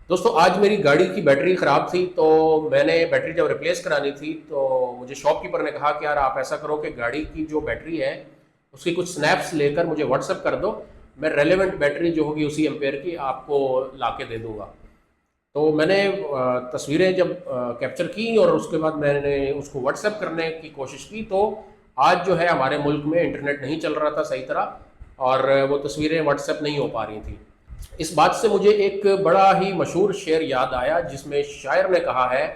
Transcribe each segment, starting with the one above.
دوستو آج میری گاڑی کی بیٹری خراب تھی، تو میں نے بیٹری جب ریپلیس کرانی تھی تو مجھے شاپ کیپر نے کہا کہ یار آپ ایسا کرو کہ گاڑی کی جو بیٹری ہے اس کی کچھ سنیپس لے کر مجھے واٹس ایپ کر دو، میں ریلیونٹ بیٹری جو ہوگی اسی ایمپیئر کی آپ کو لا کے دے دوں گا۔ تو میں نے تصویریں جب کیپچر کی اور اس کے بعد میں نے اس کو واٹس ایپ کرنے کی کوشش کی، تو آج جو ہے ہمارے ملک میں انٹرنیٹ نہیں چل رہا تھا صحیح طرح، اور وہ تصویریں واٹس ایپ نہیں ہو پا رہی تھیں۔ اس بات سے مجھے ایک بڑا ہی مشہور شعر یاد آیا جس میں شاعر نے کہا ہے،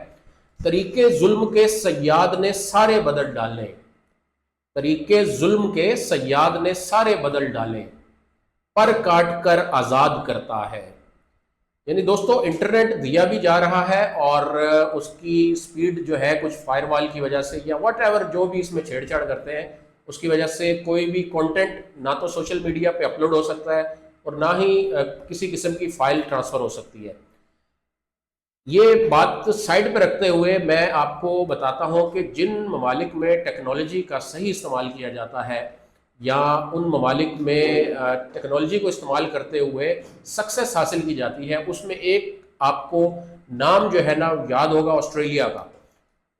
طریقے ظلم کے صیاد نے سارے بدل ڈالے، طریقے ظلم کے صیاد نے سارے بدل ڈالے، پر کاٹ کر آزاد کرتا ہے۔ یعنی دوستو انٹرنیٹ دیا بھی جا رہا ہے، اور اس کی سپیڈ جو ہے کچھ فائر وال کی وجہ سے یا واٹ ایور جو بھی اس میں چھیڑ چھاڑ کرتے ہیں اس کی وجہ سے کوئی بھی کنٹینٹ نہ تو سوشل میڈیا پہ اپلوڈ ہو سکتا ہے اور نہ ہی کسی قسم کی فائل ٹرانسفر ہو سکتی ہے۔ یہ بات سائڈ پہ رکھتے ہوئے میں آپ کو بتاتا ہوں کہ جن ممالک میں ٹیکنالوجی کا صحیح استعمال کیا جاتا ہے، یا ان ممالک میں ٹیکنالوجی کو استعمال کرتے ہوئے سکسیس حاصل کی جاتی ہے، اس میں ایک آپ کو نام جو ہے نا یاد ہوگا، آسٹریلیا کا۔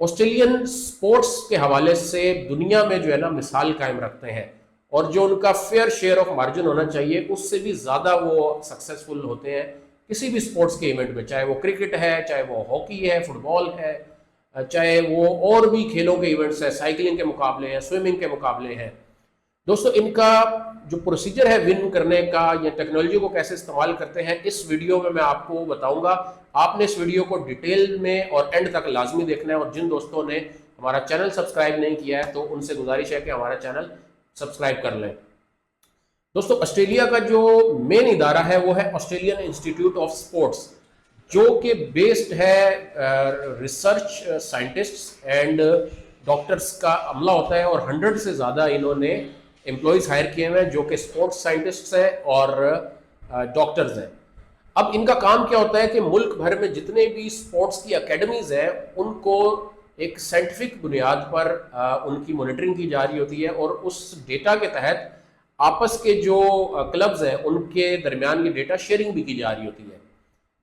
آسٹریلین سپورٹس کے حوالے سے دنیا میں جو ہے نا مثال قائم رکھتے ہیں، اور جو ان کا فیئر شیئر آف مارجن ہونا چاہیے اس سے بھی زیادہ وہ سکسیسفل ہوتے ہیں کسی بھی سپورٹس کے ایونٹ میں، چاہے وہ کرکٹ ہے، چاہے وہ ہاکی ہے، فٹ بال ہے، چاہے وہ اور بھی کھیلوں کے ایونٹس ہیں، سائیکلنگ کے مقابلے ہیں، سوئمنگ کے مقابلے ہیں۔ دوستو ان کا جو پروسیجر ہے ون کرنے کا، یا ٹیکنالوجی کو کیسے استعمال کرتے ہیں، اس ویڈیو میں آپ کو بتاؤں گا۔ آپ نے اس ویڈیو کو ڈیٹیل میں اور اینڈ تک لازمی دیکھنا ہے، اور جن دوستوں نے ہمارا چینل سبسکرائب نہیں کیا ہے تو ان سے گزارش ہے کہ ہمارا چینل سبسکرائب کر لیں۔ دوستو آسٹریلیا کا جو مین ادارہ ہے وہ ہے آسٹریلین انسٹیٹیوٹ آف سپورٹس، جو کہ بیسڈ ہے ریسرچ سائنٹسٹ اینڈ ڈاکٹرز کا عملہ ہوتا ہے، اور 100 سے زیادہ انہوں نے امپلائیز ہائر کیے ہوئے ہیں جو کہ سپورٹس سائنٹسٹ ہیں اور ڈاکٹرز ہیں۔ اب ان کا کام کیا ہوتا ہے کہ ملک بھر میں جتنے بھی سپورٹس کی اکیڈمیز ہیں ان کو ایک سائنٹیفک بنیاد پر ان کی مانیٹرنگ کی جا رہی ہوتی ہے، اور اس ڈیٹا کے تحت آپس کے جو کلبز ہیں ان کے درمیان یہ ڈیٹا شیئرنگ بھی کی جا رہی ہوتی ہے۔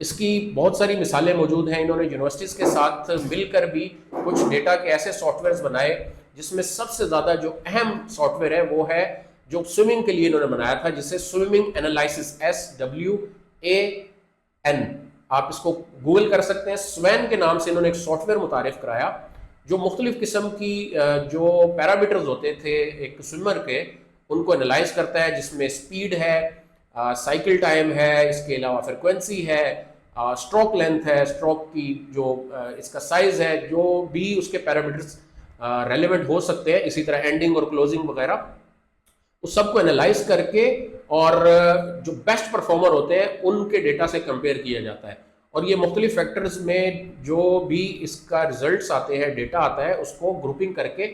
اس کی بہت ساری مثالیں موجود ہیں، انہوں نے یونیورسٹیز کے ساتھ مل کر بھی کچھ ڈیٹا کے ایسے سافٹ ویئرز بنائے، جس میں سب سے زیادہ جو اہم سافٹ ویئر ہے وہ ہے جو سوئمنگ کے لیے انہوں نے بنایا تھا، جسے سوئمنگ انالائسس SWAN، آپ اس کو گوگل کر سکتے ہیں۔ سوین کے نام سے انہوں نے ایک سافٹ ویئر متعارف کرایا جو مختلف قسم کی جو پیرامیٹرز ہوتے تھے ایک سوئمر کے، ان کو انالائز کرتا ہے، جس میں سپیڈ ہے، سائیکل ٹائم ہے، اس کے علاوہ فریکوینسی ہے، اسٹروک لینتھ ہے، اسٹروک کی جو اس کا سائز ہے، جو بھی اس کے پیرامیٹرز ریلیونٹ ہو سکتے ہیں، اسی طرح اینڈنگ اور کلوزنگ وغیرہ، اس سب کو انالائز کر کے اور جو بیسٹ پرفارمر ہوتے ہیں ان کے ڈیٹا سے کمپیئر کیا جاتا ہے۔ اور یہ مختلف فیکٹرز میں جو بھی اس کا ریزلٹس آتے ہیں، ڈیٹا آتا ہے، اس کو گروپنگ کر کے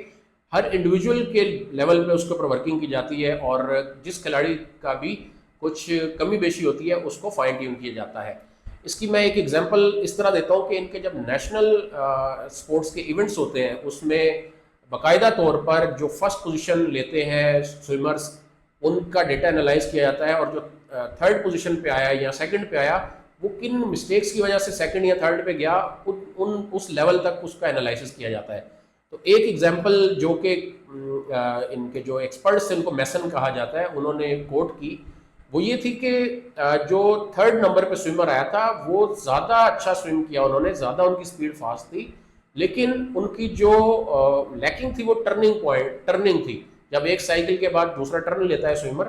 ہر انڈیویجول کے لیول پہ اس کے اوپر ورکنگ کی جاتی ہے، اور جس کھلاڑی کا بھی کچھ کمی بیشی ہوتی ہے اس کو فائن ٹیون کیا جاتا ہے۔ اس کی میں ایک ایگزامپل اس طرح دیتا ہوں کہ ان کے جب نیشنل سپورٹس کے ایونٹس ہوتے ہیں اس میں باقاعدہ طور پر جو فرسٹ پوزیشن لیتے ہیں سوئمرز ان کا ڈیٹا انالائز کیا جاتا ہے، اور جو تھرڈ پوزیشن پہ آیا یا سیکنڈ پہ آیا وہ کن مسٹیکس کی وجہ سے سیکنڈ یا تھرڈ پہ گیا، اس لیول تک اس کا انالائسس کیا جاتا ہے۔ تو ایک ایگزامپل جو کہ ان کے جو ایکسپرٹس ہیں ان کو میسن کہا جاتا ہے، انہوں نے کوٹ کی، وہ یہ تھی کہ جو تھرڈ نمبر پہ سوئمر آیا تھا وہ زیادہ اچھا سوئم کیا، انہوں نے زیادہ، ان کی سپیڈ فاسٹ تھی، لیکن ان کی جو لیکنگ تھی وہ ٹرننگ تھی۔ جب ایک سائیکل کے بعد دوسرا ٹرن لیتا ہے سوئمر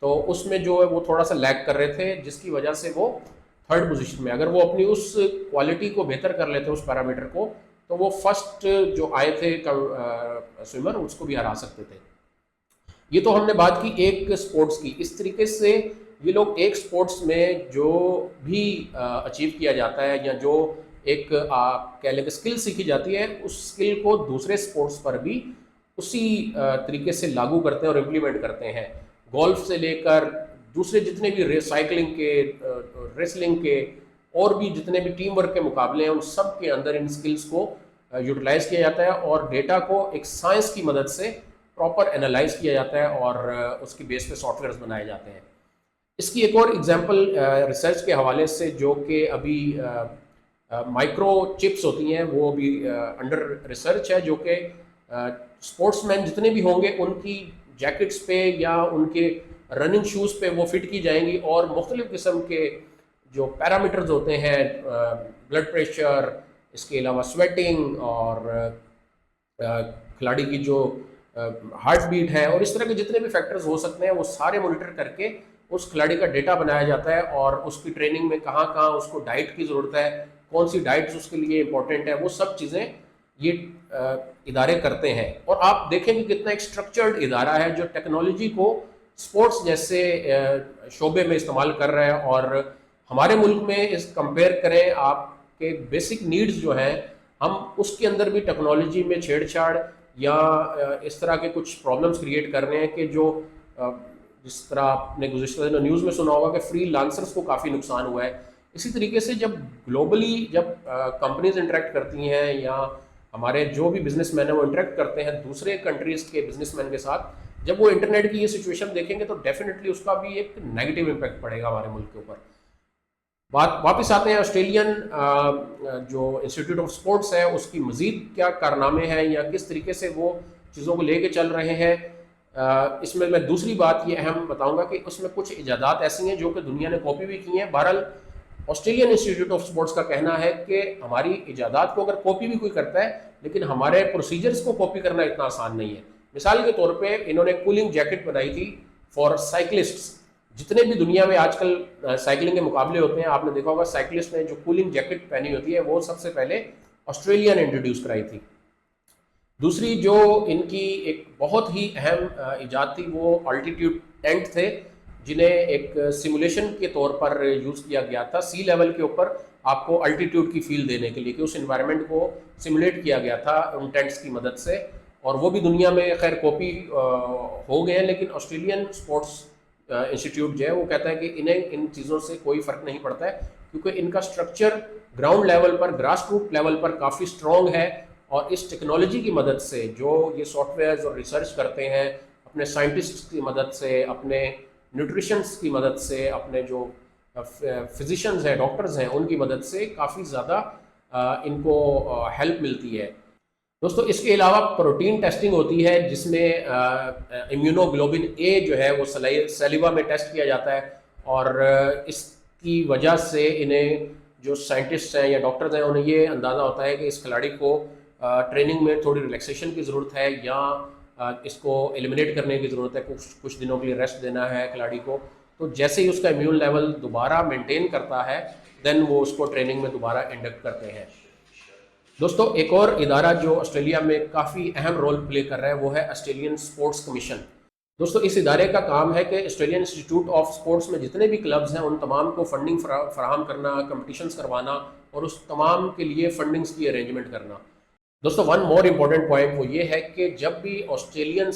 تو اس میں جو ہے وہ تھوڑا سا لیگ کر رہے تھے، جس کی وجہ سے وہ تھرڈ پوزیشن میں، اگر وہ اپنی اس کوالٹی کو بہتر کر لیتے اس پیرامیٹر کو، تو وہ فرسٹ جو آئے تھے سوئمر اس کو بھی ہرا سکتے تھے۔ یہ تو ہم نے بات کی ایک سپورٹس کی۔ اس طریقے سے یہ لوگ ایک سپورٹس میں جو بھی اچیو کیا جاتا ہے، یا جو ایک آپ کہہ لیں کہ اسکل سیکھی جاتی ہے، اس اسکل کو دوسرے سپورٹس پر بھی اسی طریقے سے لاگو کرتے ہیں اور امپلیمنٹ کرتے ہیں۔ گولف سے لے کر دوسرے جتنے بھی سائیکلنگ کے، ریسلنگ کے، اور بھی جتنے بھی ٹیم ورک کے مقابلے ہیں، ان سب کے اندر ان سکلز کو یوٹیلائز کیا جاتا ہے، اور ڈیٹا کو ایک سائنس کی مدد سے پراپر انالائز کیا جاتا ہے، اور اس کی بیس پہ سافٹ ویئرز بنائے جاتے ہیں۔ اس کی ایک اور ایگزامپل ریسرچ کے حوالے سے، جو کہ ابھی مائکرو چپس ہوتی ہیں وہ بھی انڈر ریسرچ ہے، جو کہ اسپورٹس مین جتنے بھی ہوں گے ان کی جیکٹس پہ یا ان کے رننگ شوز پہ وہ فٹ کی جائیں گی، اور مختلف قسم کے جو پیرامیٹرز ہوتے ہیں، بلڈ پریشر، اس کے علاوہ سویٹنگ، اور کھلاڑی کی جو ہارٹ بیٹ ہے، اور اس طرح کے جتنے بھی فیکٹرز ہو سکتے ہیں وہ سارے مانیٹر کر کے اس کھلاڑی کا ڈیٹا بنایا جاتا ہے، اور اس کی ٹریننگ میں کہاں کہاں اس کو ڈائٹ کی ضرورت ہے، کون سی ڈائٹس اس کے لیے امپورٹنٹ ہے، وہ سب چیزیں یہ ادارے کرتے ہیں۔ اور آپ دیکھیں کہ کتنا ایک اسٹرکچرڈ ادارہ ہے جو ٹیکنالوجی کو اسپورٹس جیسے شعبے میں استعمال کر رہا ہے۔ اور ہمارے ملک میں اس کمپیئر کریں آپ کے بیسک نیڈز جو ہیں، ہم اس کے اندر بھی ٹیکنالوجی میں چھیڑ چھاڑ یا اس طرح کے کچھ پرابلمس کریٹ کر رہے ہیں کہ جو جس طرح آپ نے گزشتہ دنوں نیوز میں سنا ہوگا کہ فری لانسرز کو کافی نقصان ہوا ہے۔ اسی طریقے سے جب گلوبلی جب کمپنیز انٹریکٹ کرتی ہیں یا ہمارے جو بھی بزنس مین ہیں وہ انٹریکٹ کرتے ہیں دوسرے کنٹریز کے بزنس مین کے ساتھ، جب وہ انٹرنیٹ کی یہ سچویشن دیکھیں گے تو ڈیفینیٹلی اس کا بھی ایک نیگیٹو امپیکٹ پڑے گا ہمارے ملک کے اوپر۔ بات واپس آتے ہیں آسٹریلین جو انسٹیٹیوٹ آف اسپورٹس ہے اس کی مزید کیا کارنامے ہیں یا کس طریقے سے وہ چیزوں کو لے کے چل رہے ہیں۔ اس میں دوسری بات یہ اہم بتاؤں گا کہ اس میں کچھ ایجادات ایسی ہیں جو کہ دنیا نے کاپی بھی کی ہیں۔ بہرحال آسٹریلین انسٹیٹیوٹ آف اسپورٹس کا کہنا ہے کہ ہماری ایجادات کو اگر کاپی بھی کوئی کرتا ہے لیکن ہمارے پروسیجرز کو کاپی کرنا اتنا آسان نہیں ہے۔ مثال کے طور پہ انہوں نے کولنگ جیکٹ بنائی تھی فار سائیکلسٹس۔ جتنے بھی دنیا میں آج کل سائیکلنگ کے مقابلے ہوتے ہیں آپ نے دیکھا ہوگا سائیکلسٹ نے جو کولنگ جیکٹ پہنی ہوتی ہے وہ سب سے پہلے آسٹریلیا نے انٹروڈیوس کرائی تھی۔ دوسری جو ان کی ایک بہت ہی اہم ایجاد تھی وہ الٹیٹیوڈ ٹینٹ تھے، جنہیں ایک سیمولیشن کے طور پر یوز کیا گیا تھا سی لیول کے اوپر آپ کو الٹیٹیوڈ کی فیل دینے کے لیے، کہ اس انوائرمنٹ کو سیمولیٹ کیا گیا تھا ان ٹینٹس کی مدد سے، اور وہ بھی دنیا میں خیر کاپی ہو گئے ہیں، لیکن آسٹریلین اسپورٹس انسٹیٹیوٹ جو ہے وہ کہتا ہے کہ انہیں ان چیزوں سے کوئی فرق نہیں پڑتا ہے، کیونکہ ان کا اسٹرکچر گراؤنڈ لیول پر گراس روٹ لیول پر کافی اسٹرانگ ہے، اور اس ٹیکنالوجی کی مدد سے جو یہ سافٹ ویئرز اور ریسرچ کرتے ہیں اپنے سائنٹسٹ کی مدد سے، اپنے نیوٹریشنس کی مدد سے، اپنے جو فزیشنز ہیں ڈاکٹرز ہیں ان کی مدد سے کافی زیادہ ان کو ہیلپ ملتی ہے۔ دوستو اس کے علاوہ پروٹین ٹیسٹنگ ہوتی ہے جس میں امیونوگلوبن اے جو ہے وہ سیلیوا میں ٹیسٹ کیا جاتا ہے، اور اس کی وجہ سے انہیں جو سائنٹسٹ ہیں یا ڈاکٹرز ہیں انہیں یہ اندازہ ہوتا ہے کہ اس کھلاڑی کو ٹریننگ میں تھوڑی ریلیکسیشن کی ضرورت ہے یا اس کو ایلیمنیٹ کرنے کی ضرورت ہے، کچھ دنوں کے لیے ریسٹ دینا ہے کھلاڑی کو۔ تو جیسے ہی اس کا امیون لیول دوبارہ مینٹین کرتا ہے دین وہ اس کو ٹریننگ میں دوبارہ انڈکٹ کرتے ہیں۔ دوستو ایک اور ادارہ جو آسٹریلیا میں کافی اہم رول پلے کر رہا ہے وہ ہے آسٹریلین اسپورٹس کمیشن۔ دوستو اس ادارے کا کام ہے کہ آسٹریلین انسٹیٹیوٹ آف اسپورٹس میں جتنے بھی کلبز ہیں ان تمام کو فنڈنگ فراہم کرنا، کمپٹیشنز کروانا اور اس تمام کے لیے فنڈنگز کی ارینجمنٹ کرنا۔ دوستو ون مور امپورٹنٹ پوائنٹ وہ یہ ہے کہ جب بھی آسٹریلین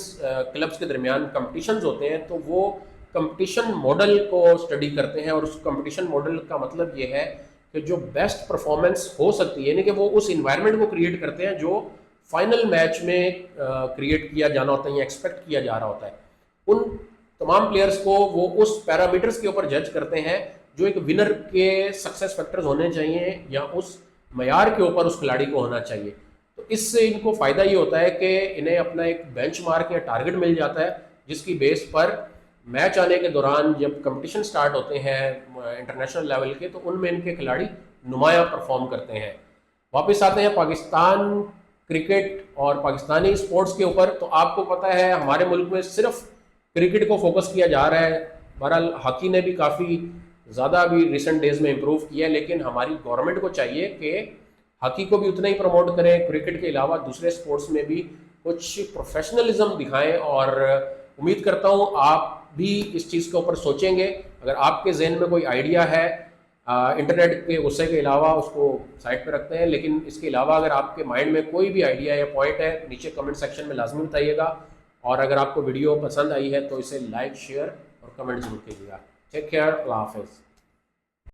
کلبز کے درمیان کمپٹیشنز ہوتے ہیں تو وہ کمپٹیشن ماڈل کو اسٹڈی کرتے ہیں، اور اس کمپٹیشن ماڈل کا مطلب یہ ہے کہ جو بیسٹ پرفارمنس ہو سکتی ہے، یعنی کہ وہ اس انوائرمنٹ کو کریٹ کرتے ہیں جو فائنل میچ میں کریٹ کیا جانا ہوتا ہے یا ایکسپیکٹ کیا جا رہا ہوتا ہے۔ ان تمام پلیئرز کو وہ اس پیرامیٹرز کے اوپر جج کرتے ہیں جو ایک ونر کے سکسیس فیکٹرز ہونے چاہیے یا اس معیار کے اوپر اس کھلاڑی کو ہونا چاہیے۔ تو اس سے ان کو فائدہ یہ ہوتا ہے کہ انہیں اپنا ایک بینچ مارک یا ٹارگٹ مل جاتا ہے جس کی بیس پر میچ آنے کے دوران جب کمپٹیشن سٹارٹ ہوتے ہیں انٹرنیشنل لیول کے تو ان میں ان کے کھلاڑی نمایاں پرفارم کرتے ہیں۔ واپس آتے ہیں پاکستان کرکٹ اور پاکستانی اسپورٹس کے اوپر، تو آپ کو پتہ ہے ہمارے ملک میں صرف کرکٹ کو فوکس کیا جا رہا ہے۔ بہرحال ہاکی نے بھی کافی زیادہ ابھی ریسنٹ ڈیز میں امپروو کیا ہے، لیکن ہماری گورنمنٹ کو چاہیے کہ ہاکی کو بھی اتنا ہی پروموٹ کریں، کرکٹ کے علاوہ دوسرے اسپورٹس میں بھی کچھ پروفیشنلزم دکھائیں، اور امید کرتا ہوں آپ بھی اس چیز کے اوپر سوچیں گے۔ اگر آپ کے ذہن میں کوئی آئیڈیا ہے انٹرنیٹ کے غصے کے علاوہ اس کو سائڈ پہ رکھتے ہیں، لیکن اس کے علاوہ اگر آپ کے مائنڈ میں کوئی بھی آئیڈیا یا پوائنٹ ہے نیچے کمنٹ سیکشن میں لازمی بتائیے گا، اور اگر آپ کو ویڈیو پسند آئی ہے تو اسے لائک، شیئر اور کمنٹ ضرور کیجیے گا۔ ٹیک کیئر، اللہ حافظ۔